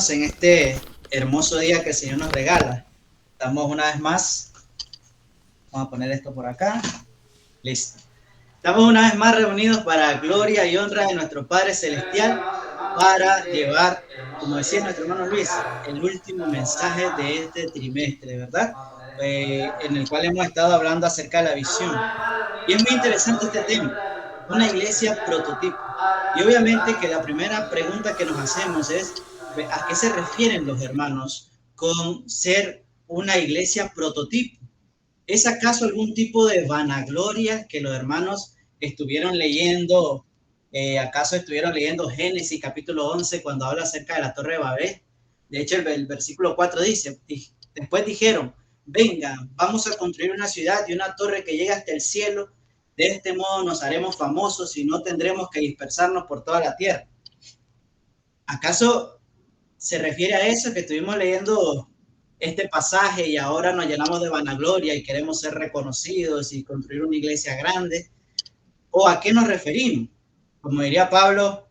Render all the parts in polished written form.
hermanos, en este hermoso día que el Señor nos regala. Estamos una vez más, vamos a poner esto por acá, listo. Estamos una vez más reunidos para gloria y honra de nuestro Padre Celestial, Bendiga, hermanos, en para este llevar, como hermoso decía día que el nuestro Señor hermano nos Luis, regala. el último Estamos una mensaje vez más, de este trimestre, ¿verdad? vamos a poner esto por acá. En el cual hemos estado hablando acerca de la Estamos una visión. vez más Y es reunidos muy para la interesante este gloria y tema, honra de nuestro una Padre iglesia Celestial, prototipo. Y para obviamente que llevar la su primera conocimiento pregunta que nos hacemos es, a ¿a qué se refieren los nuestra vida. hermanos con ser una iglesia prototipo? ¿Es acaso algún tipo de vanagloria que los hermanos estuvieron leyendo? ¿Acaso estuvieron leyendo Génesis capítulo 11 cuando habla acerca de la Torre de Babel? De hecho, el versículo 4 dice, después dijeron, venga, vamos a construir una ciudad y una torre que llegue hasta el cielo. De este modo nos haremos famosos y no tendremos que dispersarnos por toda la tierra. ¿Acaso se refiere a eso que estuvimos leyendo este pasaje y ahora nos llenamos de vanagloria y queremos ser reconocidos y construir una iglesia grande? ¿O a qué nos referimos? Como diría Pablo,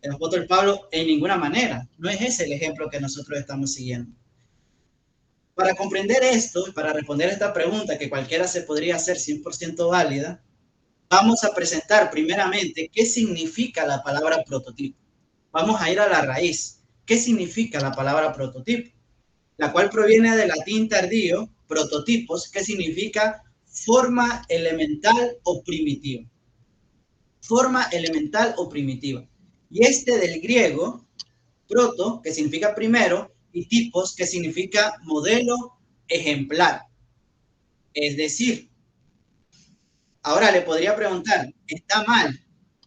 el apóstol Pablo, en ninguna manera. No es ese el ejemplo que nosotros estamos siguiendo. Para comprender esto, para responder esta pregunta que cualquiera se podría hacer 100% válida, vamos a presentar primeramente qué significa la palabra prototipo. Vamos a ir a la raíz. ¿Qué significa la palabra prototipo? La cual proviene del latín tardío, prototipos, que significa forma elemental o primitiva. Forma elemental o primitiva. Y este del griego, proto, que significa primero, y tipos, que significa modelo ejemplar. Es decir, ahora le podría preguntar, ¿está mal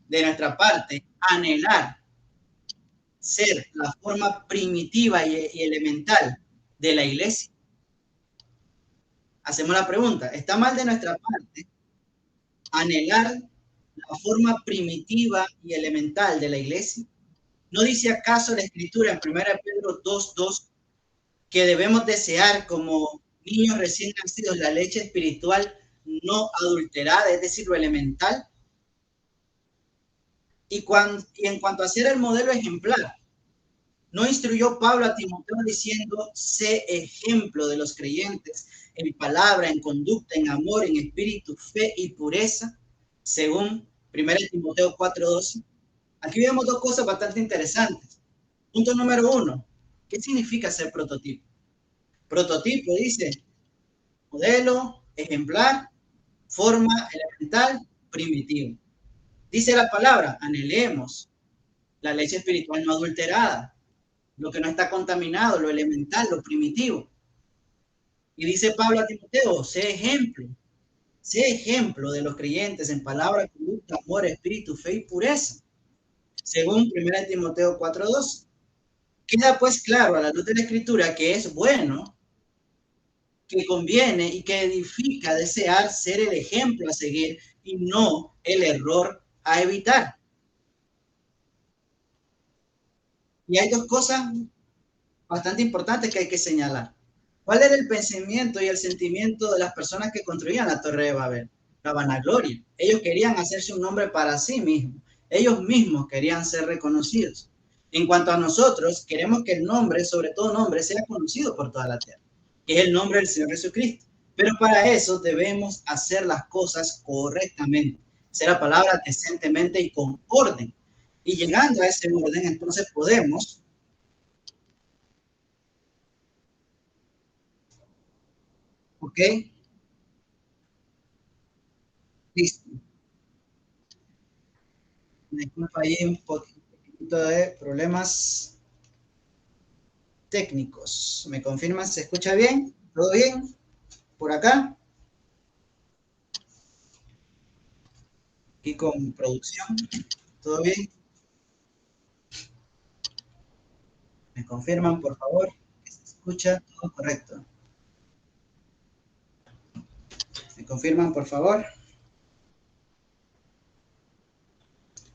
de nuestra parte anhelar ser la forma primitiva y elemental de la iglesia? Hacemos la pregunta, ¿está mal de nuestra parte anhelar la forma primitiva y elemental de la iglesia? ¿No dice acaso la escritura en 1 Pedro 2:2 que debemos desear como niños recién nacidos la leche espiritual no adulterada, es decir, lo elemental? Y en cuanto a ser el modelo ejemplar, ¿no instruyó Pablo a Timoteo diciendo, sé ejemplo de los creyentes en palabra, en conducta, en amor, en espíritu, fe y pureza? Según 1 Timoteo 4:12. Aquí vemos dos cosas bastante interesantes. Punto número 1. ¿Qué significa ser prototipo? Prototipo dice modelo, ejemplar, forma elemental, primitivo. Dice la palabra, anhelemos la leche espiritual no adulterada, lo que no está contaminado, lo elemental, lo primitivo. Y dice Pablo a Timoteo, sé ejemplo de los creyentes en palabra, conducta, amor, espíritu, fe y pureza. Según 1 Timoteo 4:2. Queda pues claro a la luz de la escritura que es bueno, que conviene y que edifica desear ser el ejemplo a seguir y no el error a evitar. Y hay dos cosas bastante importantes que hay que señalar. ¿Cuál era el pensamiento y el sentimiento de las personas que construían la Torre de Babel? La vanagloria. Ellos querían hacerse un nombre para sí mismos. Ellos mismos querían ser reconocidos. En cuanto a nosotros, queremos que el nombre, sobre todo nombre, sea conocido por toda la tierra, que es el nombre del Señor Jesucristo. Pero para eso debemos hacer las cosas correctamente, hacer la palabra decentemente y con orden. Y llegando a ese orden, entonces podemos. ¿Ok? Listo. Disculpa ahí un poquito de problemas técnicos. ¿Me confirman? ¿Se escucha bien? ¿Todo bien? ¿Por acá? Aquí con producción. ¿Todo bien? ¿Me confirman, por favor? Que se escucha todo correcto. ¿Me confirman, por favor?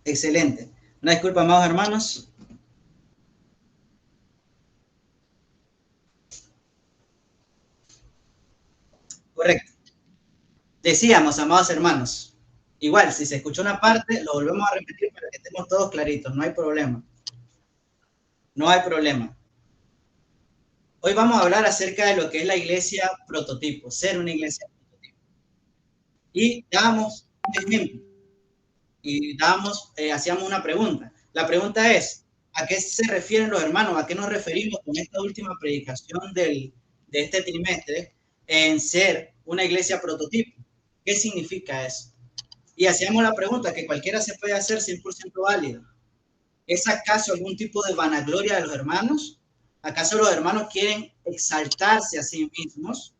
Excelente. Una disculpa, amados hermanos. Correcto. Decíamos, amados hermanos, igual, si se escuchó una parte, lo volvemos a repetir para que estemos todos claritos, no hay problema. No hay problema. Hoy vamos a hablar acerca de lo que es la iglesia prototipo, ser una iglesia prototipo. Y damos un ejemplo y hacíamos una pregunta. La pregunta es, ¿a qué se refieren los hermanos? ¿A qué nos referimos con esta última predicación de este trimestre en ser una iglesia prototipo? ¿Qué significa eso? Y hacíamos la pregunta que cualquiera se puede hacer 100% válido. ¿Es acaso algún tipo de vanagloria de los hermanos? ¿Acaso los hermanos quieren exaltarse a sí mismos?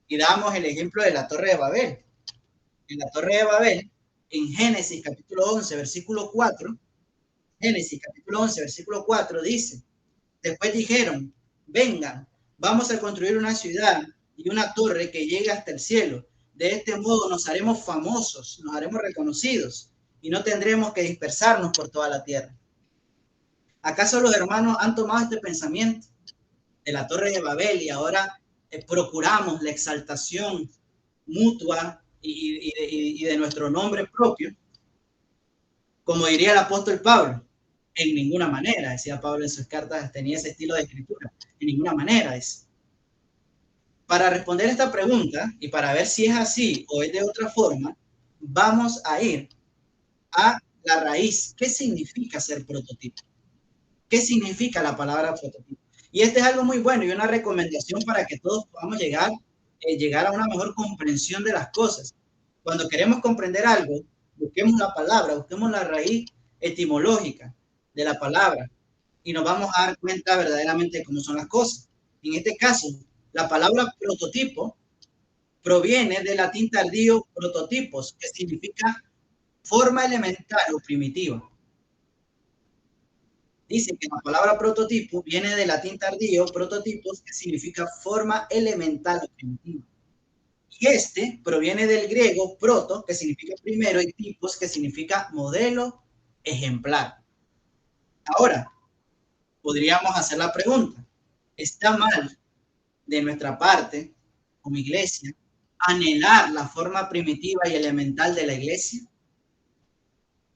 Y damos el ejemplo de la Torre de Babel. En la Torre de Babel, en Génesis capítulo 11, versículo 4, Génesis capítulo 11, versículo 4 dice, después dijeron, vengan, vamos a construir una ciudad y una torre que llegue hasta el cielo. De este modo nos haremos famosos, nos haremos reconocidos y no tendremos que dispersarnos por toda la tierra. ¿Acaso los hermanos han tomado este pensamiento de la Torre de Babel y ahora procuramos la exaltación mutua y de nuestro nombre propio? Como diría el apóstol Pablo, en ninguna manera, decía Pablo en sus cartas, tenía ese estilo de escritura, en ninguna manera es. Para responder esta pregunta y para ver si es así o es de otra forma, vamos a ir a la raíz. ¿Qué significa ser prototipo? ¿Qué significa la palabra prototipo? Y este es algo muy bueno y una recomendación para que todos podamos llegar a una mejor comprensión de las cosas. Cuando queremos comprender algo, busquemos la palabra, busquemos la raíz etimológica de la palabra y nos vamos a dar cuenta verdaderamente de cómo son las cosas. En este caso, la palabra prototipo proviene del latín tardío prototipos, que significa forma elemental o primitiva. Dice que la palabra prototipo viene del latín tardío prototipos, que significa forma elemental o primitiva. Y este proviene del griego proto, que significa primero, y tipos, que significa modelo ejemplar. Ahora, podríamos hacer la pregunta, ¿está mal de nuestra parte, como iglesia, anhelar la forma primitiva y elemental de la iglesia?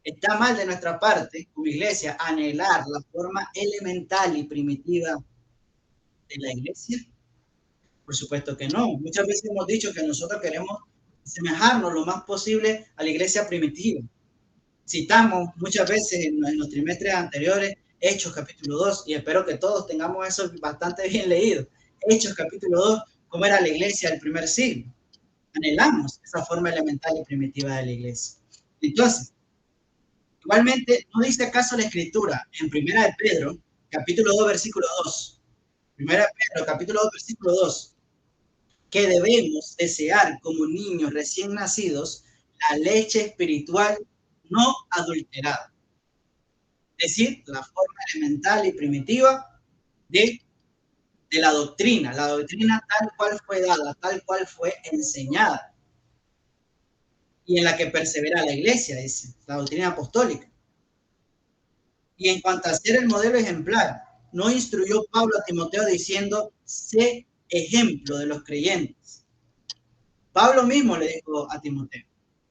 ¿Está mal de nuestra parte, como iglesia, anhelar la forma elemental y primitiva de la iglesia? Por supuesto que no. Muchas veces hemos dicho que nosotros queremos asemejarnos lo más posible a la iglesia primitiva. Citamos muchas veces en los trimestres anteriores Hechos capítulo 2, y espero que todos tengamos eso bastante bien leído. Hechos capítulo 2, cómo era la iglesia del primer siglo. Anhelamos esa forma elemental y primitiva de la iglesia. Entonces, igualmente, ¿no dice acaso la escritura en Primera de Pedro, capítulo 2, versículo 2? Primera de Pedro, capítulo 2, versículo 2, que debemos desear como niños recién nacidos la leche espiritual no adulterada. Es decir, la forma elemental y primitiva de la doctrina tal cual fue dada, tal cual fue enseñada y en la que persevera la iglesia, dice, la doctrina apostólica. Y en cuanto a ser el modelo ejemplar, no instruyó Pablo a Timoteo diciendo, sé ejemplo de los creyentes. Pablo mismo le dijo a Timoteo,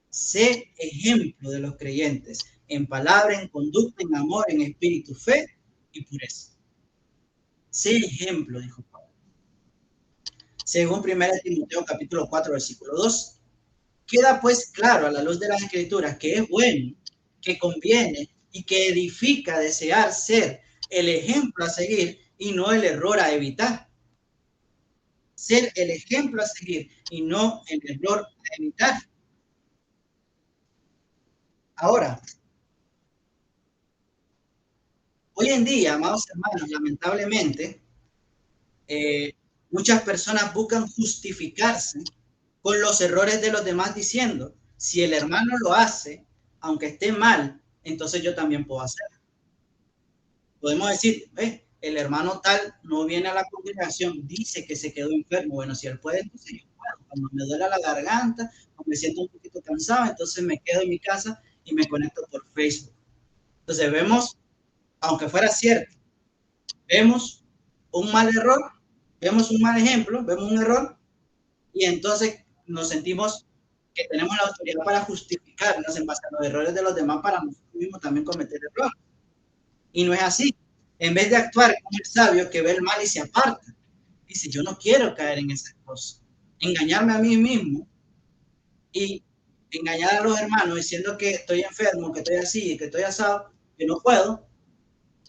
sé ejemplo de los creyentes, en palabra, en conducta, en amor, en espíritu, fe y pureza. Sé ejemplo, dijo Pablo. Según 1 Timoteo capítulo 4, versículo 2, queda pues claro a la luz de las escrituras que es bueno, que conviene y que edifica desear ser el ejemplo a seguir y no el error a evitar. Ser el ejemplo a seguir y no el error a evitar. Ahora, hoy en día, amados hermanos, lamentablemente, muchas personas buscan justificarse con los errores de los demás diciendo, si el hermano lo hace, aunque esté mal, entonces yo también puedo hacerlo. Podemos decir, el hermano tal no viene a la congregación, dice que se quedó enfermo. Bueno, si él puede, entonces yo puedo. Cuando me duele la garganta, cuando me siento un poquito cansado, entonces me quedo en mi casa y me conecto por Facebook. Entonces vemos, aunque fuera cierto, vemos un mal error, vemos un mal ejemplo, vemos un error, y entonces nos sentimos que tenemos la autoridad para justificarnos en base a los errores de los demás para nosotros mismos también cometer errores. Y no es así. En vez de actuar como el sabio que ve el mal y se aparta, Dice, yo no quiero caer en esas cosas. Engañarme a mí mismo y engañar a los hermanos diciendo que estoy enfermo, que estoy así, que estoy asado, que no puedo,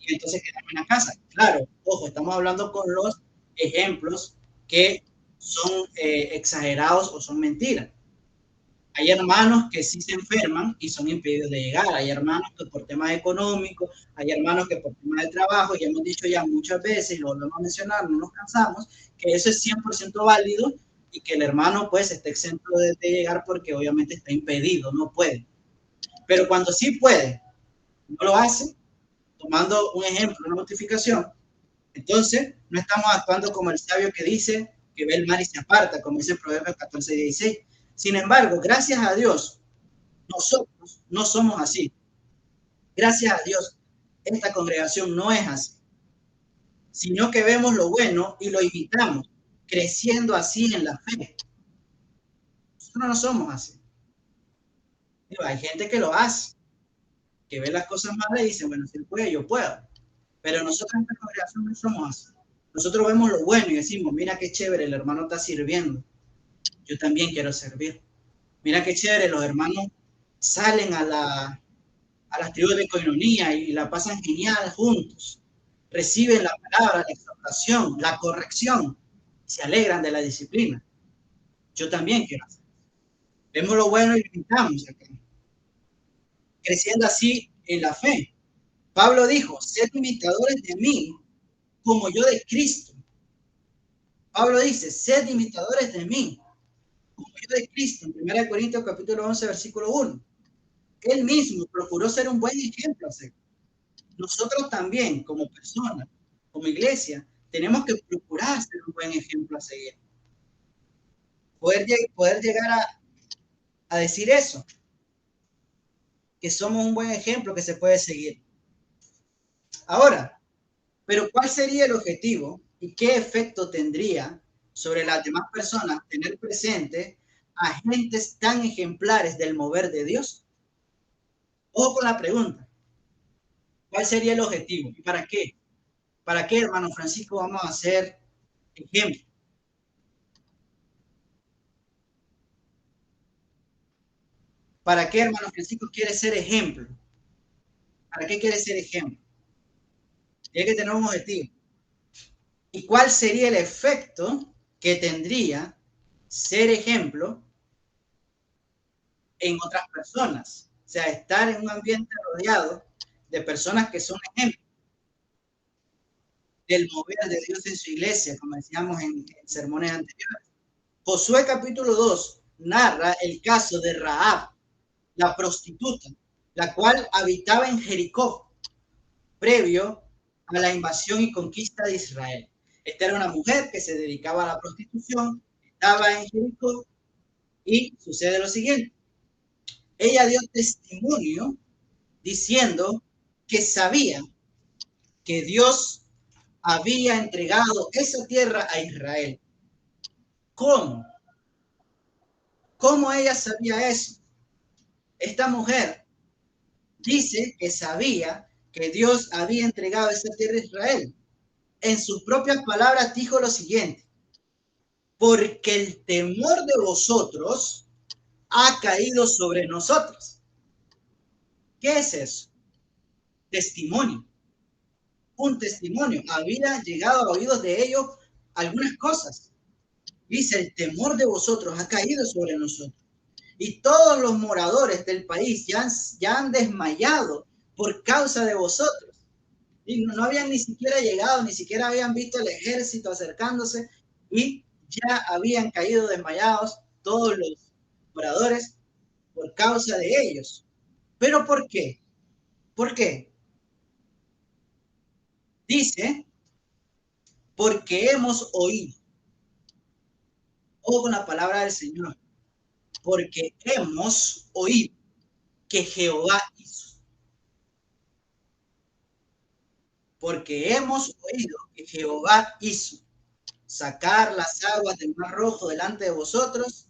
y entonces quedarme en la casa. Claro, ojo, estamos hablando con los ejemplos que son exagerados o son mentiras. Hay hermanos que sí se enferman y son impedidos de llegar. Hay hermanos que por temas económicos, hay hermanos que por temas de trabajo, y hemos dicho ya muchas veces, y lo volvemos a mencionar, no nos cansamos, que eso es 100% válido y que el hermano pues esté exento de llegar porque obviamente está impedido, no puede. Pero cuando sí puede, no lo hace, tomando un ejemplo, una notificación, entonces no estamos actuando como el sabio que dice que ve el mar y se aparta, como dice Proverbios 14:16. Sin embargo, gracias a Dios, nosotros no somos así. Gracias a Dios, esta congregación no es así, sino que vemos lo bueno y lo imitamos, creciendo así en la fe. Nosotros no somos así. Digo, hay gente que lo hace, que ve las cosas malas y dice, bueno, si él puede, yo puedo. Pero nosotros en esta congregación no somos así. Nosotros vemos lo bueno y decimos, mira qué chévere, el hermano está sirviendo. Yo también quiero servir. Mira qué chévere, los hermanos salen a las tribus de coinonía y la pasan genial juntos. Reciben la palabra, la exhortación, la corrección, se alegran de la disciplina. Yo también quiero hacer. Vemos lo bueno y lo imitamos acá. Creciendo así en la fe. Pablo dijo, sed imitadores de mí como yo de Cristo. Pablo dice, sed imitadores de mí como yo de Cristo. En 1 Corintios capítulo 11, versículo 1. Él mismo procuró ser un buen ejemplo. Nosotros también, como personas, como iglesia, tenemos que procurar ser un buen ejemplo a seguir. Poder llegar a decir eso, que somos un buen ejemplo que se puede seguir. Ahora, pero ¿cuál sería el objetivo y qué efecto tendría sobre las demás personas tener presente a agentes tan ejemplares del mover de Dios? Ojo con la pregunta. ¿Cuál sería el objetivo? ¿Y para qué? ¿Para qué, hermano Francisco, vamos a hacer ejemplo? ¿Para qué, hermano Francisco, quiere ser ejemplo? ¿Para qué quiere ser ejemplo? Tiene que tener un objetivo. ¿Y cuál sería el efecto que tendría ser ejemplo en otras personas? O sea, estar en un ambiente rodeado de personas que son ejemplos del mover de Dios en su iglesia, como decíamos en sermones anteriores. Josué capítulo 2 narra el caso de Rahab, la prostituta, la cual habitaba en Jericó, previo a la invasión y conquista de Israel. Esta era una mujer que se dedicaba a la prostitución, estaba en Jericó y sucede lo siguiente. Ella dio testimonio diciendo que sabía que Dios había entregado esa tierra a Israel. ¿Cómo? ¿Cómo ella sabía eso? Esta mujer dice que sabía que Dios había entregado esa tierra a Israel. En sus propias palabras dijo lo siguiente, porque el temor de vosotros ha caído sobre nosotros. ¿Qué es eso? Testimonio. Un testimonio. Había llegado a oídos de ellos algunas cosas. Dice, el temor de vosotros ha caído sobre nosotros. Y todos los moradores del país ya han desmayado por causa de vosotros. Y no habían ni siquiera llegado, ni siquiera habían visto el ejército acercándose y ya habían caído desmayados todos los moradores por causa de ellos. ¿Pero por qué? ¿Por qué? Dice, porque hemos oído. Ojo con la palabra del Señor. Porque hemos oído que Jehová hizo. Porque hemos oído que Jehová hizo sacar las aguas del mar rojo delante de vosotros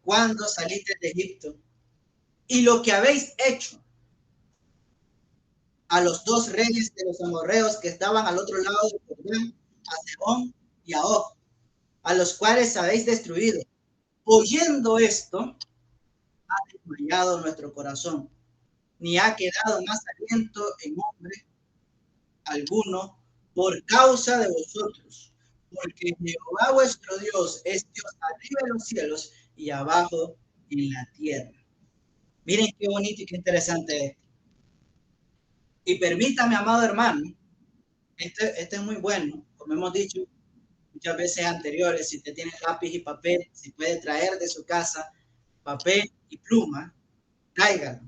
cuando saliste de Egipto. Y lo que habéis hecho a los dos reyes de los amorreos que estaban al otro lado del Jordán, a Sehón y a Og, a los cuales habéis destruido. Oyendo esto, ha desmayado nuestro corazón, ni ha quedado más aliento en hombre alguno por causa de vosotros, porque Jehová vuestro Dios es Dios arriba en los cielos y abajo en la tierra. Miren qué bonito y qué interesante es. Y permítame, amado hermano, este es muy bueno, como hemos dicho muchas veces anteriores, si usted tiene lápiz y papel, si puede traer de su casa papel y pluma, tráigalo.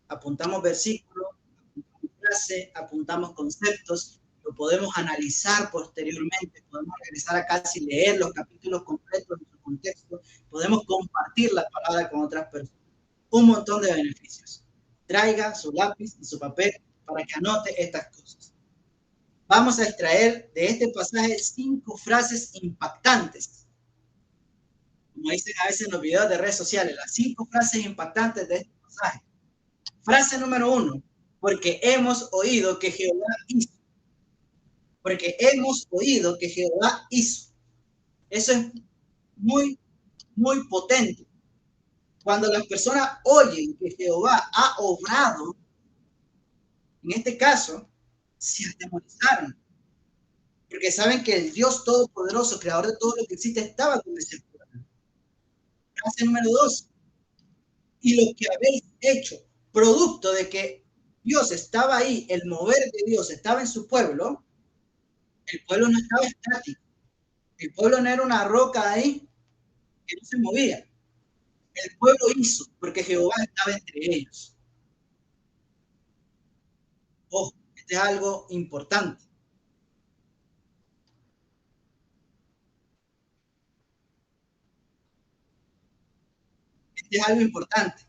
Apuntamos versículos, apuntamos frase, apuntamos conceptos, lo podemos analizar posteriormente, podemos regresar a casa y leer los capítulos completos en su contexto, podemos compartir la palabra con otras personas. Un montón de beneficios. Traiga su lápiz y su papel para que anote estas cosas. Vamos a extraer de este pasaje 5 frases impactantes. Como dicen a veces en los videos de redes sociales, las 5 frases impactantes de este pasaje. Frase número 1, porque hemos oído que Jehová hizo. Porque hemos oído que Jehová hizo. Eso es muy, muy potente. Cuando las personas oyen que Jehová ha obrado, en este caso, se atemorizaron. Porque saben que el Dios Todopoderoso, creador de todo lo que existe, estaba con ese pueblo. Frase número 2. Y lo que habéis hecho, producto de que Dios estaba ahí, el mover de Dios estaba en su pueblo, el pueblo no estaba estático. El pueblo no era una roca ahí que no se movía. El pueblo hizo porque Jehová estaba entre ellos. Ojo, este es algo importante. Este es algo importante.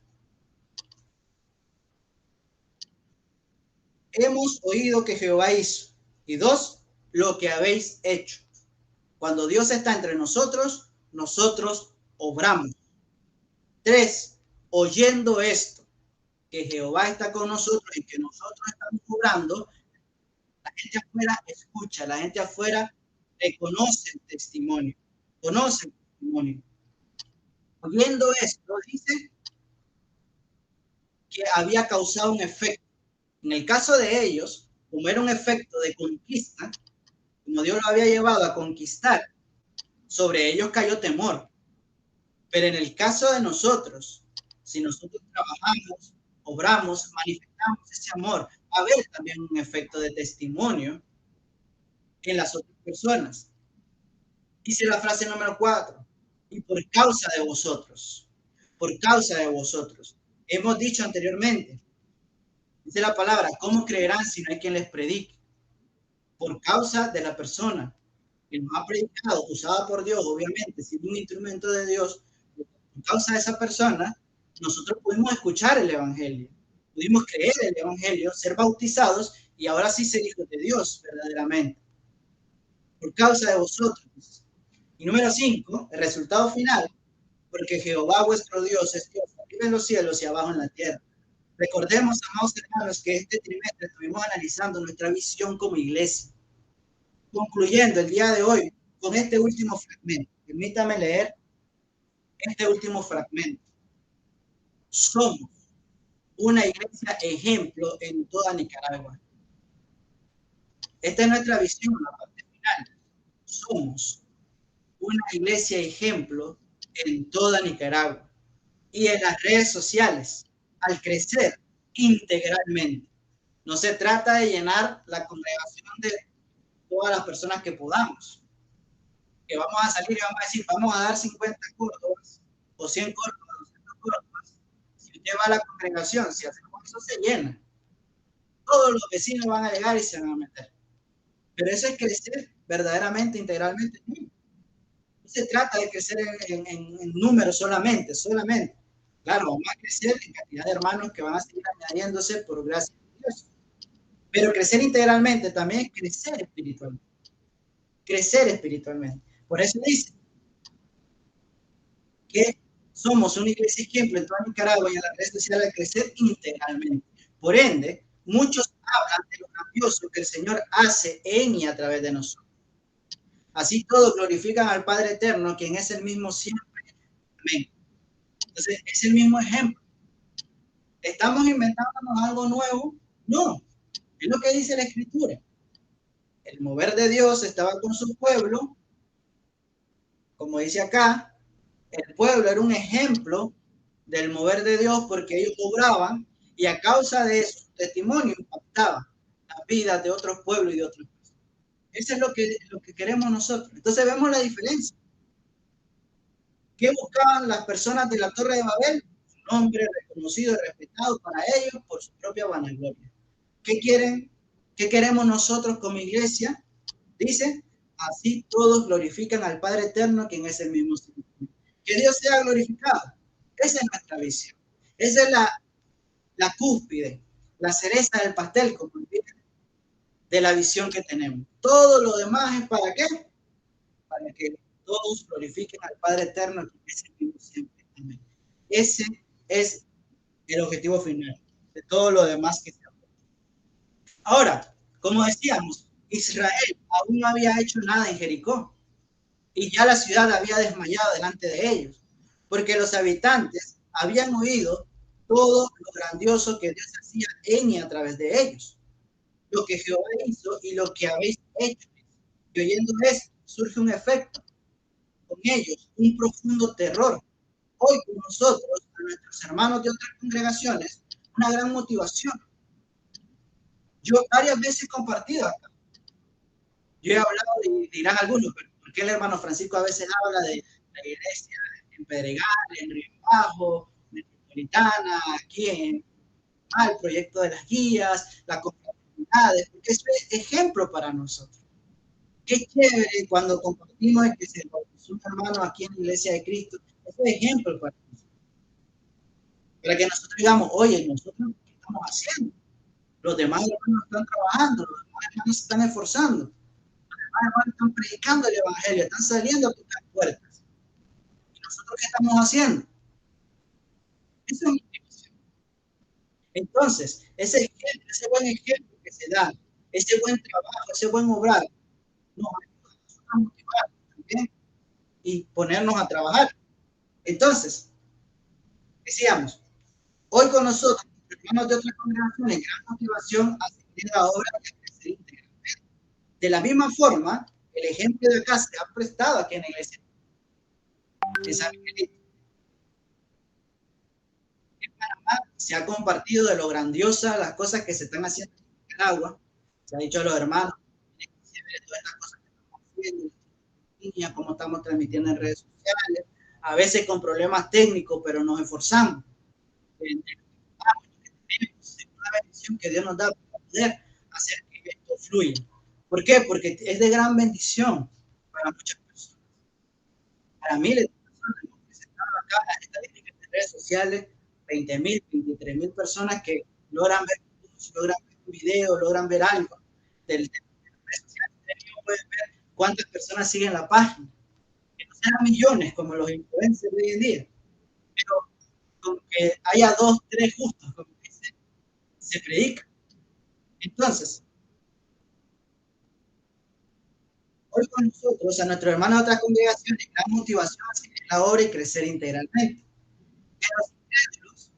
Hemos oído que Jehová hizo. Y 2, lo que habéis hecho. Cuando Dios está entre nosotros, nosotros obramos. 3, oyendo esto, que Jehová está con nosotros y que nosotros estamos obrando, la gente afuera escucha, la gente afuera reconoce el testimonio, conoce el testimonio. Oyendo esto, dice que había causado un efecto. En el caso de ellos, como era un efecto de conquista, como Dios lo había llevado a conquistar, sobre ellos cayó temor. Pero en el caso de nosotros, si nosotros trabajamos, obramos, manifestamos ese amor, va a haber también un efecto de testimonio en las otras personas. Dice la frase número 4, y por causa de vosotros, por causa de vosotros. Hemos dicho anteriormente, dice la palabra, ¿cómo creerán si no hay quien les predique? Por causa de la persona que nos ha predicado, usada por Dios, obviamente, siendo un instrumento de Dios, por causa de esa persona, nosotros pudimos escuchar el Evangelio, pudimos creer el Evangelio, ser bautizados y ahora sí ser hijos de Dios verdaderamente. Por causa de vosotros. Y número 5, el resultado final, porque Jehová vuestro Dios es Dios arriba en los cielos y abajo en la tierra. Recordemos, amados hermanos, que este trimestre estuvimos analizando nuestra visión como iglesia. Concluyendo el día de hoy con este último fragmento. Permítame leer este último fragmento. Somos una iglesia ejemplo en toda Nicaragua. Esta es nuestra visión, la parte final. Somos una iglesia ejemplo en toda Nicaragua y en las redes sociales, al crecer integralmente. No se trata de llenar la congregación de todas las personas que podamos, que vamos a salir y vamos a decir, vamos a dar 50 córdobas o 100 córdobas, 200 córdobas. Si usted va a la congregación, si hacemos eso, se llena. Todos los vecinos van a llegar y se van a meter. Pero eso es crecer verdaderamente, integralmente. No se trata de crecer en números solamente. Claro, vamos a crecer en cantidad de hermanos que van a seguir añadiéndose por gracia de Dios. Pero crecer integralmente también es crecer espiritualmente. Crecer espiritualmente. Por eso dice que somos una iglesia ejemplo en toda Nicaragua y en las redes sociales de crecer integralmente. Por ende, muchos hablan de lo grandioso que el Señor hace en y a través de nosotros. Así todos glorifican al Padre Eterno, quien es el mismo siempre. Amén. Entonces, es el mismo ejemplo. ¿Estamos inventándonos algo nuevo? No, es lo que dice la Escritura. El mover de Dios estaba con su pueblo, como dice acá, el pueblo era un ejemplo del mover de Dios porque ellos obraban y a causa de su testimonio impactaba las vidas de otros pueblos y de otros. Eso es lo que queremos nosotros. Entonces vemos la diferencia. ¿Qué buscaban las personas de la Torre de Babel? Un nombre reconocido y respetado para ellos por su propia vanagloria. ¿Qué quieren? ¿Qué queremos nosotros como iglesia? Dice, así todos glorifican al Padre Eterno, quien es el mismo Señor. Que Dios sea glorificado. Esa es nuestra visión. Esa es la cúspide, la cereza del pastel, como de la visión que tenemos. Todo lo demás es para qué? Para que todos glorifiquen al Padre Eterno, quien es el mismo siempre. Amén. Ese es el objetivo final de todo lo demás que se habla. Ahora, como decíamos, Israel aún no había hecho nada en Jericó y ya la ciudad había desmayado delante de ellos, porque los habitantes habían oído todo lo grandioso que Dios hacía en y a través de ellos, lo que Jehová hizo y lo que habéis hecho. Y oyendo esto, surge un efecto con ellos, un profundo terror. Hoy con nosotros, a nuestros hermanos de otras congregaciones, una gran motivación. Yo varias veces he compartido acá. Yo he hablado, y dirán algunos, pero ¿por qué el hermano Francisco a veces habla de la iglesia en Pedregal, en Río Bajo, Metropolitana, aquí en el proyecto de las guías, las comunidades? Porque eso es ejemplo para nosotros. Qué chévere cuando compartimos el que se bautizó un hermano aquí en la iglesia de Cristo. Eso es ejemplo para nosotros. Para que nosotros digamos, oye, nosotros qué estamos haciendo. Los demás hermanos están trabajando, los demás hermanos se están esforzando, los demás hermanos están predicando el evangelio, están saliendo a tocar puertas. ¿Y nosotros qué estamos haciendo? Eso es motivación. Entonces, ese buen ejemplo que se da, ese buen trabajo, ese buen obrar, nos ayuda a nosotros a motivar también y ponernos a trabajar. Entonces, decíamos, hoy con nosotros, hermanos de otras congregaciones, gran motivación a seguir la obra de crecer íntegramente. De la misma forma, el ejemplo de acá se ha prestado aquí en la iglesia de San Miguelito. En Panamá se ha compartido de lo grandiosa las cosas que se están haciendo en Nicaragua. Se ha dicho a los hermanos, todas estas cosas que estamos haciendo, cómo estamos transmitiendo en redes sociales, a veces con problemas técnicos, pero nos esforzamos. Es una bendición que Dios nos da para poder hacer que esto fluya. ¿Por qué? Porque es de gran bendición para muchas personas. Para miles de personas hemos presentado acá las estadísticas de redes sociales, 20.000, 23.000 personas que logran ver, logran ver un video, logran ver algo de las redes sociales. Pueden ver cuántas personas siguen la página. Que no sean millones como los influencers de hoy en día, pero con que haya 2, 3 justos, como dice, se predica. Entonces, hoy con nosotros, a nuestros hermanos de otras congregaciones, gran motivación a seguir la obra y crecer integralmente. En los incrédulos,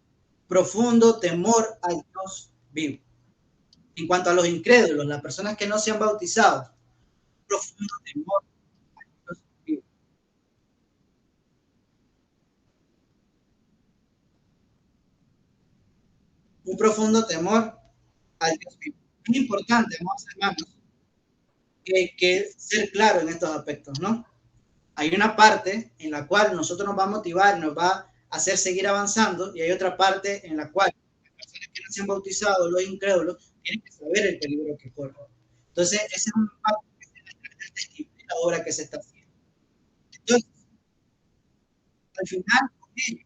profundo temor al Dios vivo. En cuanto a los incrédulos, las personas que no se han bautizado, profundo temor al Dios vivo. Un profundo temor al Dios vivo. Es importante, amados hermanos, que ser claro en estos aspectos, ¿no? Hay una parte en la cual nosotros nos va a motivar, nos va a hacer seguir avanzando, y hay otra parte en la cual las personas que no se han bautizado, los incrédulos, tienen que saber el peligro que corren. Entonces, ese es un impacto que se da del testimonio de la obra que se está haciendo. Entonces, al final, con ello,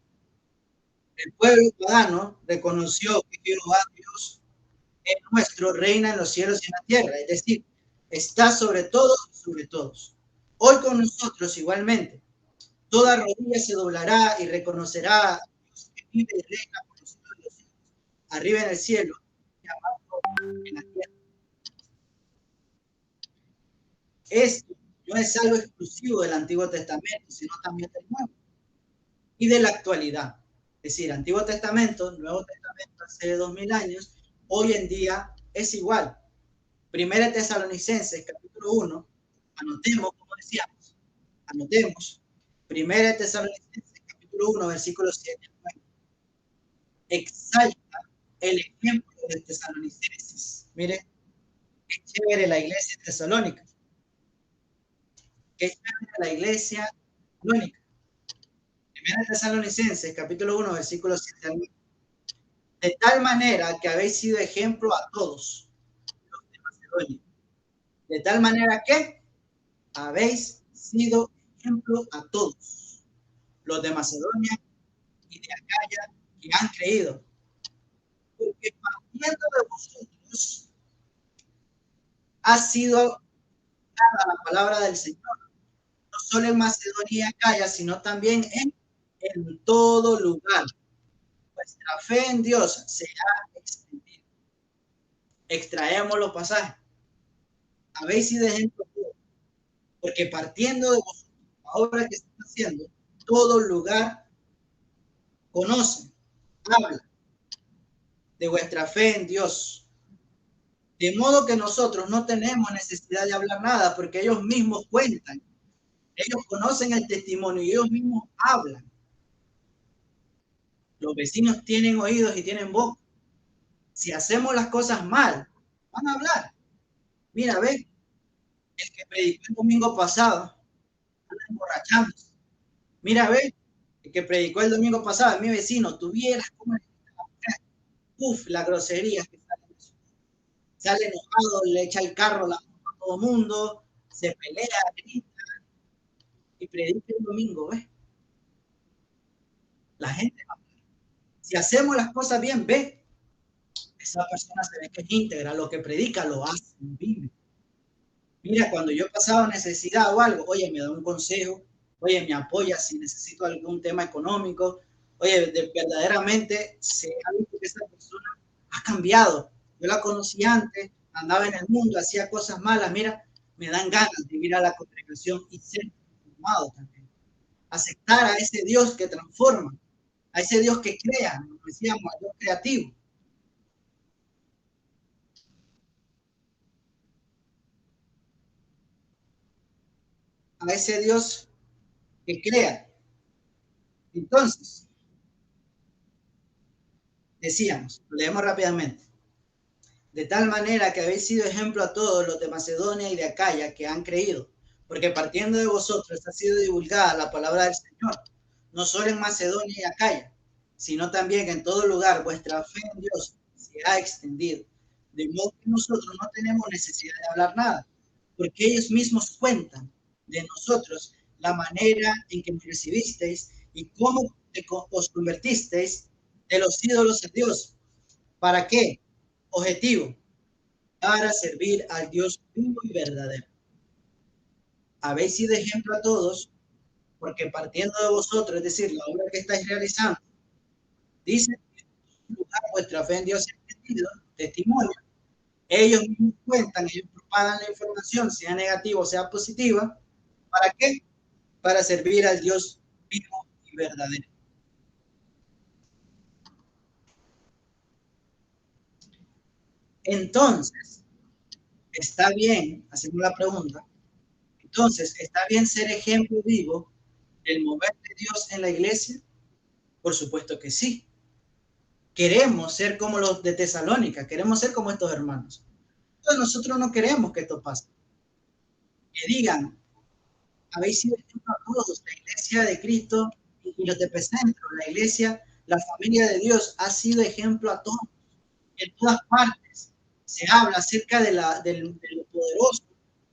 el pueblo pagano reconoció que Jehová Dios es nuestro, reina en los cielos y en la tierra, es decir, está sobre todos y sobre todos. Hoy con nosotros igualmente, toda rodilla se doblará y reconocerá a Dios que vive y reina por los siglos de los siglos, arriba en el cielo y abajo en la tierra. Esto No es algo exclusivo del Antiguo Testamento, sino también del Nuevo y de la actualidad. Es decir, Antiguo Testamento, Nuevo Testamento hace 2000 años, hoy en día es igual. Primera Tesalonicenses, capítulo 1, anotemos, como decíamos, anotemos. Primera Tesalonicenses, capítulo 1, versículos 7 al 9. Exalta el ejemplo de Tesalonicenses. Mire, qué chévere la iglesia tesalónica. Qué chévere la iglesia tesalónica. Primera Tesalonicenses, capítulo 1, versículos 7 al 9. De tal manera que habéis sido ejemplo a todos los de Macedonia. De tal manera que habéis sido ejemplo a todos los de Macedonia y de Acaya que han creído. Porque partiendo de vosotros ha sido dada la palabra del Señor, no solo en Macedonia y Acaya, sino también en todo lugar. Vuestra fe en Dios se ha extendido. Extraemos los pasajes. Habéis sido ejemplo a todos, porque partiendo de vosotros, la obra que se está haciendo, todo lugar conoce, habla de vuestra fe en Dios. De modo que nosotros no tenemos necesidad de hablar nada, porque ellos mismos cuentan, ellos conocen el testimonio y ellos mismos hablan. Los vecinos tienen oídos y tienen boca. Si hacemos las cosas mal, van a hablar. Mira, ve, el que predicó el domingo pasado, anda emborrachándose. Mira, ve, el que predicó el domingo pasado, mi vecino, tuvieras como la grosería que sale enojado, le echa el carro a todo mundo, se pelea, grita y predica el domingo, ¿ves? La gente, si hacemos las cosas bien, ve, esa persona se ve que es íntegra, lo que predica lo hace, vive. Mira, cuando yo pasaba necesidad o algo, oye, me da un consejo, oye, me apoya si necesito algún tema económico, oye, verdaderamente se ha visto que esa persona ha cambiado. Yo la conocí antes, andaba en el mundo, hacía cosas malas, mira, me dan ganas de ir a la congregación y ser transformado también. Aceptar a ese Dios que transforma, a ese Dios que crea, como decíamos, a Dios creativo. A ese Dios que crea. Entonces, decíamos, leemos rápidamente. De tal manera que habéis sido ejemplo a todos los de Macedonia y de Acaya que han creído, porque partiendo de vosotros ha sido divulgada la palabra del Señor, no solo en Macedonia y Acaya, sino también en todo lugar vuestra fe en Dios se ha extendido, de modo que nosotros no tenemos necesidad de hablar nada, porque ellos mismos cuentan de nosotros la manera en que nos recibisteis y cómo os convertisteis de los ídolos a Dios. ¿Para qué? Objetivo, para servir al Dios vivo y verdadero. Habéis sido ejemplo a todos, porque partiendo de vosotros, es decir, la obra que estáis realizando, dice que en lugar vuestra fe en Dios es entendido, testimonio. Ellos mismos cuentan, ellos propagan la información, sea negativa o sea positiva. ¿Para qué? Para servir al Dios vivo y verdadero. Entonces, está bien, hacemos la pregunta, entonces, ¿está bien ser ejemplo vivo del mover de Dios en la iglesia? Por supuesto que sí. Queremos ser como los de Tesalónica, queremos ser como estos hermanos. Entonces nosotros no queremos que esto pase. Que digan, habéis sido ejemplo a todos, la iglesia de Cristo y los de Epicentro, la iglesia, la familia de Dios ha sido ejemplo a todos. En todas partes se habla acerca de lo poderoso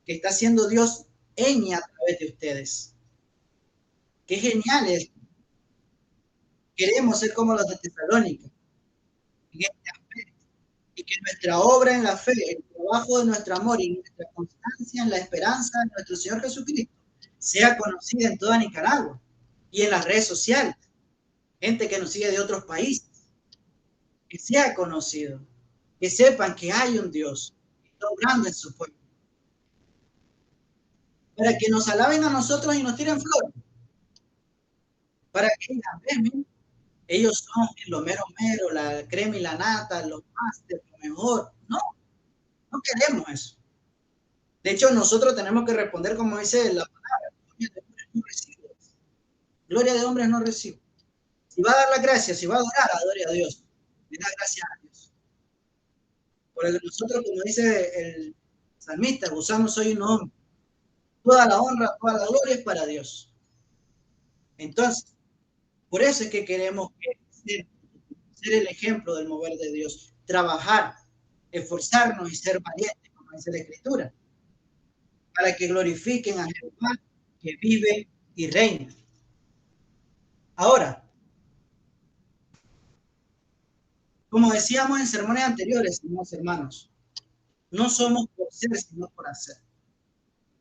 que está haciendo Dios en y a través de ustedes. Qué genial es. Queremos ser como los de Tesalónica en este aspecto, y que nuestra obra en la fe, el trabajo de nuestro amor y nuestra constancia en la esperanza de nuestro Señor Jesucristo sea conocida en toda Nicaragua y en las redes sociales, gente que nos sigue de otros países, que sea conocido, que sepan que hay un Dios que está obrando en su pueblo. para que nos alaben a nosotros y nos tiren flores, para que digan, ellos son lo mero mero, la crema y la nata, los máster, lo mejor. No, no queremos eso. De hecho, nosotros tenemos que responder como dice la palabra, gloria de hombres no recibo. Gloria de hombres no recibo. Si va a dar la gracia, si va a adorar, adore a Dios. Le da gracias a Dios. Porque nosotros, como dice el salmista, usamos hoy un hombre. Toda la honra, toda la gloria es para Dios. Entonces, por eso es que queremos ser el ejemplo del mover de Dios, trabajar, esforzarnos y ser valientes, como dice la Escritura, para que glorifiquen a Jehová que vive y reina. Ahora, como decíamos en sermones anteriores, hermanos, no somos por ser, sino por hacer.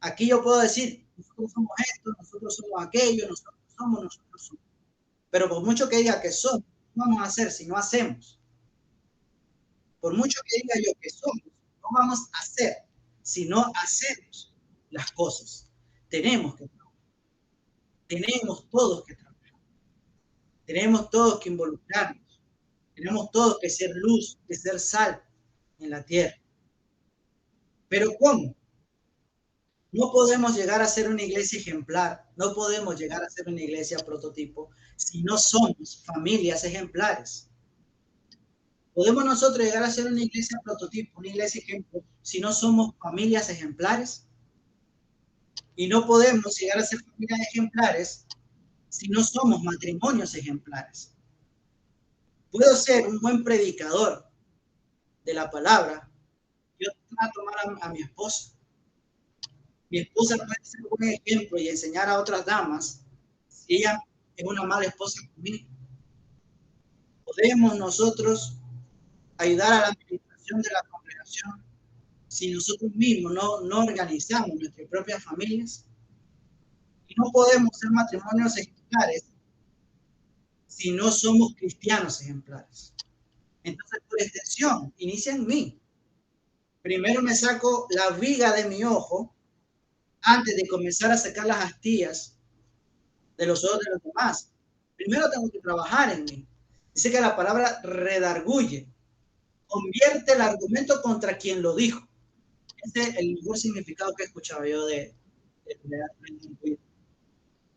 Aquí yo puedo decir, nosotros somos esto, nosotros somos aquello, nosotros somos. Pero por mucho que diga que somos, no vamos a hacer si no hacemos. Por mucho que diga yo que somos, no vamos a hacer si no hacemos las cosas. Tenemos que trabajar. Tenemos todos que trabajar. Tenemos todos que involucrarnos. Tenemos todos que ser luz, que ser sal en la tierra. Pero ¿cómo? No podemos llegar a ser una iglesia ejemplar, no podemos llegar a ser una iglesia prototipo si no somos familias ejemplares. ¿Podemos nosotros llegar a ser una iglesia prototipo, una iglesia ejemplo, si no somos familias ejemplares? Y no podemos llegar a ser familias ejemplares si no somos matrimonios ejemplares. Puedo ser un buen predicador de la palabra. Yo trato mal a mi esposa. Mi esposa puede ser un buen ejemplo y enseñar a otras damas si ella es una mala esposa conmigo. Podemos nosotros ayudar a la administración de la congregación si nosotros mismos no organizamos nuestras propias familias. Y no podemos ser matrimonios ejemplares si no somos cristianos ejemplares. Entonces, por extensión, inicia en mí. Primero me saco la viga de mi ojo antes de comenzar a sacar las astillas de los ojos de los demás. Primero tengo que trabajar en mí. Dice que la palabra redarguye, convierte el argumento contra quien lo dijo. Ese es el mejor significado que he escuchado yo de redarguye.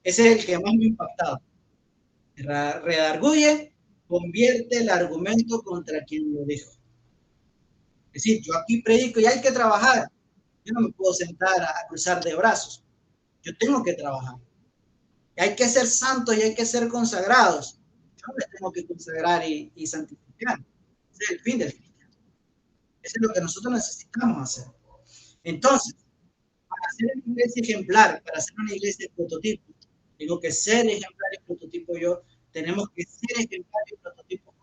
Ese es el que más me ha impactado. Redarguye, convierte el argumento contra quien lo dijo. Es decir, yo aquí predico y hay que trabajar. Yo no me puedo sentar a cruzar de brazos. Yo tengo que trabajar. Y hay que ser santos y hay que ser consagrados. Yo me tengo que consagrar y santificar. Ese es el fin del cristiano. Eso es lo que nosotros necesitamos hacer. Entonces, para ser una iglesia ejemplar, para ser una iglesia prototipo, tengo que ser ejemplar y prototipo yo, tenemos que ser ejemplar y prototipo,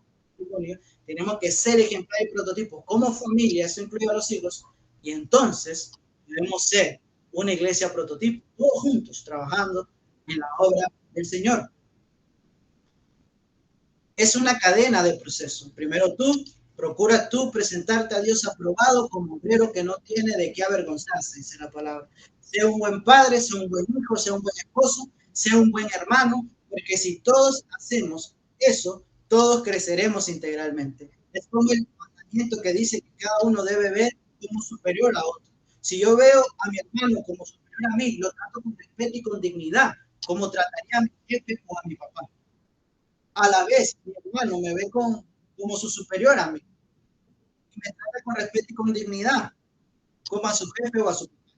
tenemos que ser ejemplar y prototipo como familia, eso incluye a los hijos, y entonces debemos ser una iglesia prototipo, todos juntos trabajando en la obra del Señor. Es una cadena de proceso. Primero procura tú presentarte a Dios aprobado como obrero que no tiene de qué avergonzarse, dice la palabra. Sea un buen padre, sea un buen hijo, sea un buen esposo, sea un buen hermano, porque si todos hacemos eso, todos creceremos integralmente. Es como el mandamiento que dice que cada uno debe ver como superior a otro. Si yo veo a mi hermano como superior a mí, lo trato con respeto y con dignidad, como trataría a mi jefe o a mi papá. A la vez, mi hermano me ve como su superior a mí y me trata con respeto y con dignidad, como a su jefe o a su papá.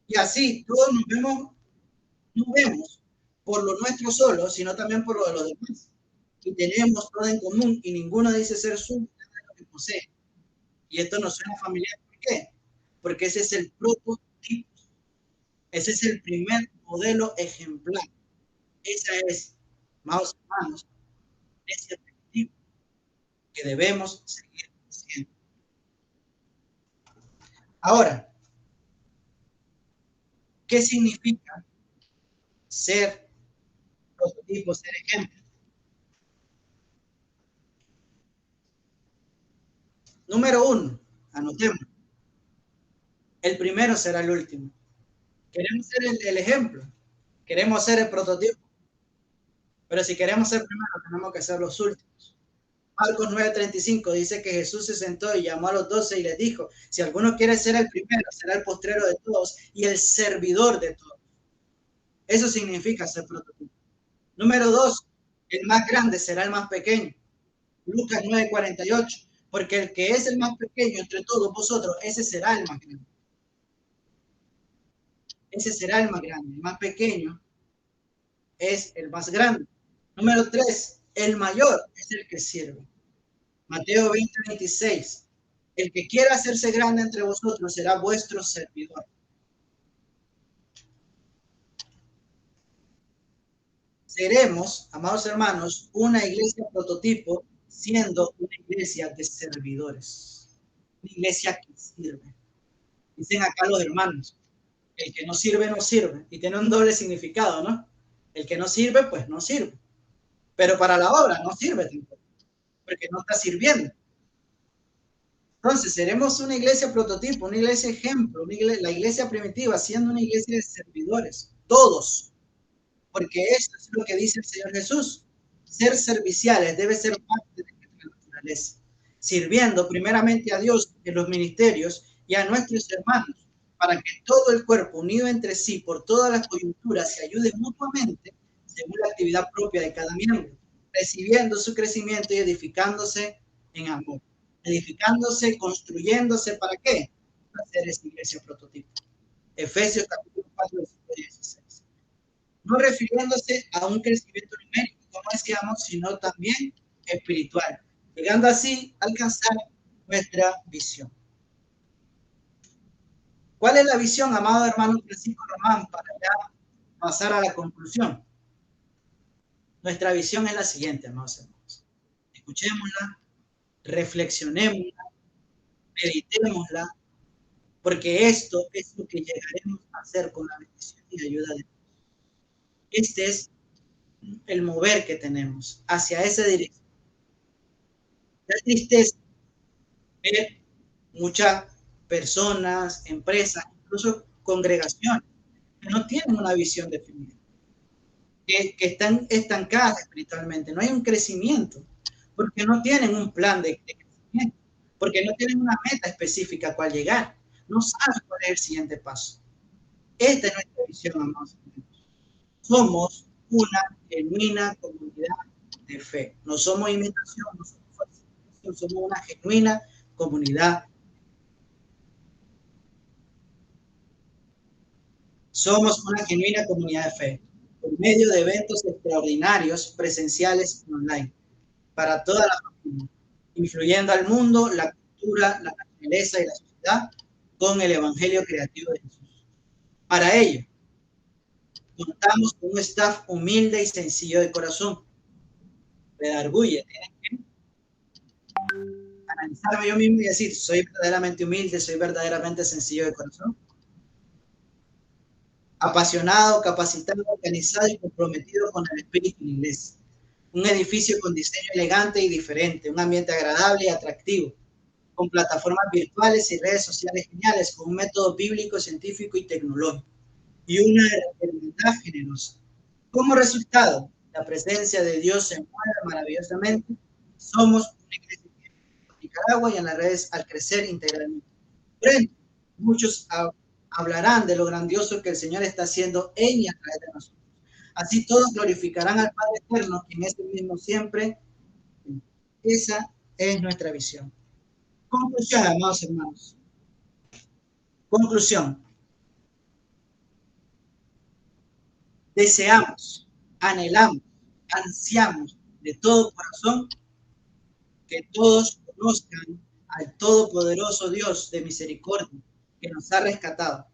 Y así todos no vemos por lo nuestro solo, sino también por lo de los demás. Y tenemos todo en común y ninguno dice ser su lo que posee. Y esto nos suena familiar. ¿Por qué? Porque ese es el prototipo. Ese es el primer modelo ejemplar. Esa es, amados hermanos, ese objetivo que debemos seguir haciendo. Ahora, ¿qué significa ser prototipo, ser ejemplo? Número uno, anotemos. El primero será el último. Queremos ser el ejemplo, queremos ser el prototipo, pero si queremos ser primero, tenemos que ser los últimos. Marcos 9:35 dice que Jesús se sentó y llamó a los 12 y les dijo, si alguno quiere ser el primero, será el postrero de todos y el servidor de todos. Eso significa ser prototipo. Número 2, el más grande será el más pequeño. Lucas 9:48, porque el que es el más pequeño entre todos vosotros, ese será el más grande. Ese será el más grande. El más pequeño es el más grande. Número 3, el mayor es el que sirve. Mateo 20:26, el que quiera hacerse grande entre vosotros será vuestro servidor. Seremos, amados hermanos, una iglesia prototipo, siendo una iglesia de servidores, una iglesia que sirve. Dicen acá los hermanos, el que no sirve, no sirve, y tiene un doble significado, ¿no? El que no sirve, pues no sirve, pero para la obra no sirve tampoco, porque no está sirviendo. Entonces, seremos una iglesia prototipo, una iglesia ejemplo, la iglesia primitiva, siendo una iglesia de servidores, todos, porque eso es lo que dice el Señor Jesús. Ser serviciales debe ser parte de nuestra naturaleza, sirviendo primeramente a Dios en los ministerios y a nuestros hermanos, para que todo el cuerpo, unido entre sí por todas las coyunturas, se ayude mutuamente según la actividad propia de cada miembro, recibiendo su crecimiento y edificándose en amor. Edificándose, construyéndose, ¿para qué? Para hacer esa iglesia prototipo. Efesios capítulo 4, versículo 16. No refiriéndose a un crecimiento numérico, como decíamos, sino también espiritual, llegando así a alcanzar nuestra visión. ¿Cuál es la visión, amado hermano Francisco Román, para ya pasar a la conclusión? Nuestra visión es la siguiente, amados hermanos. Escuchémosla, reflexionémosla, meditémosla, porque esto es lo que llegaremos a hacer con la bendición y ayuda de Dios. Este es el mover que tenemos hacia esa dirección. La tristeza ver muchas personas, empresas, incluso congregaciones que no tienen una visión definida, que están estancadas espiritualmente, no hay un crecimiento, porque no tienen un plan de crecimiento, porque no tienen una meta específica a cual llegar, no saben cuál es el siguiente paso. Esta es nuestra visión, amados. Somos una genuina comunidad de fe. No somos imitación, no somos falsificación, somos una genuina comunidad. Somos una genuina comunidad de fe, por medio de eventos extraordinarios, presenciales y online, para toda la familia, influyendo al mundo, la cultura, la naturaleza y la sociedad con el evangelio creativo de Jesús. Para ello, contamos con un staff humilde y sencillo de corazón. Redarguye, tienen que analizarme yo mismo y decir, soy verdaderamente humilde, soy verdaderamente sencillo de corazón. Apasionado, capacitado, organizado y comprometido con el espíritu de la iglesia. Un edificio con diseño elegante y diferente, un ambiente agradable y atractivo, con plataformas virtuales y redes sociales geniales, con un método bíblico, científico y tecnológico, y una hermandad generosa. Como resultado, la presencia de Dios se mueve maravillosamente. Somos una iglesia en Nicaragua y en las redes al crecer integralmente. Muchos hablarán de lo grandioso que el Señor está haciendo en y a través de nosotros. Así todos glorificarán al Padre Eterno, quien es el mismo siempre. Esa es nuestra visión. Conclusión, amados hermanos. Conclusión. Deseamos, anhelamos, ansiamos de todo corazón que todos conozcan al Todopoderoso Dios de misericordia que nos ha rescatado.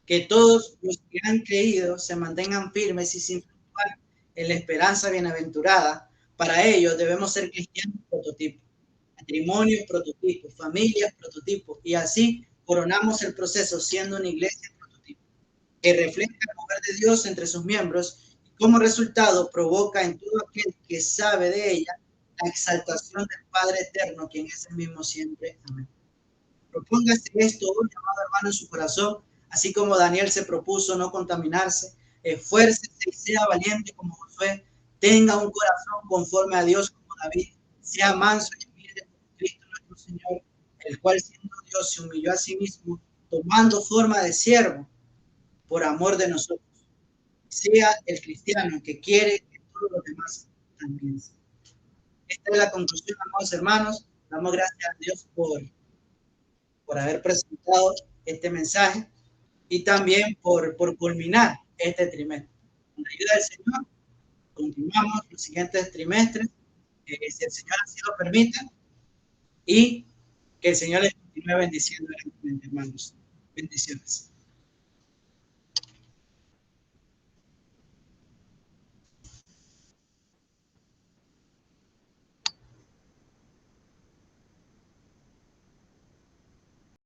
Que todos los que han creído se mantengan firmes y sin fluctuar en la esperanza bienaventurada. Para ello debemos ser cristianos prototipos, matrimonios prototipos, familias prototipos, y así coronamos el proceso siendo una iglesia prototipo que refleja el poder de Dios entre sus miembros y como resultado provoca en todo aquel que sabe de ella la exaltación del Padre Eterno, quien es el mismo siempre. Amén. Propóngase esto hoy, amado hermano, en su corazón, Así como Daniel se propuso no contaminarse, esfuércese y sea valiente como Josué, tenga un corazón conforme a Dios como David, sea manso y humilde como Cristo nuestro Señor, el cual siendo Dios se humilló a sí mismo, tomando forma de siervo por amor de nosotros. Sea el cristiano que quiere que todos los demás también sean. Esta es la conclusión, amados hermanos. Damos gracias a Dios por haber presentado este mensaje y también por culminar este trimestre. Con la ayuda del Señor, continuamos los siguientes trimestres, si el Señor así lo permite, y que el Señor les continúe bendiciendo, hermanos. Bendiciones.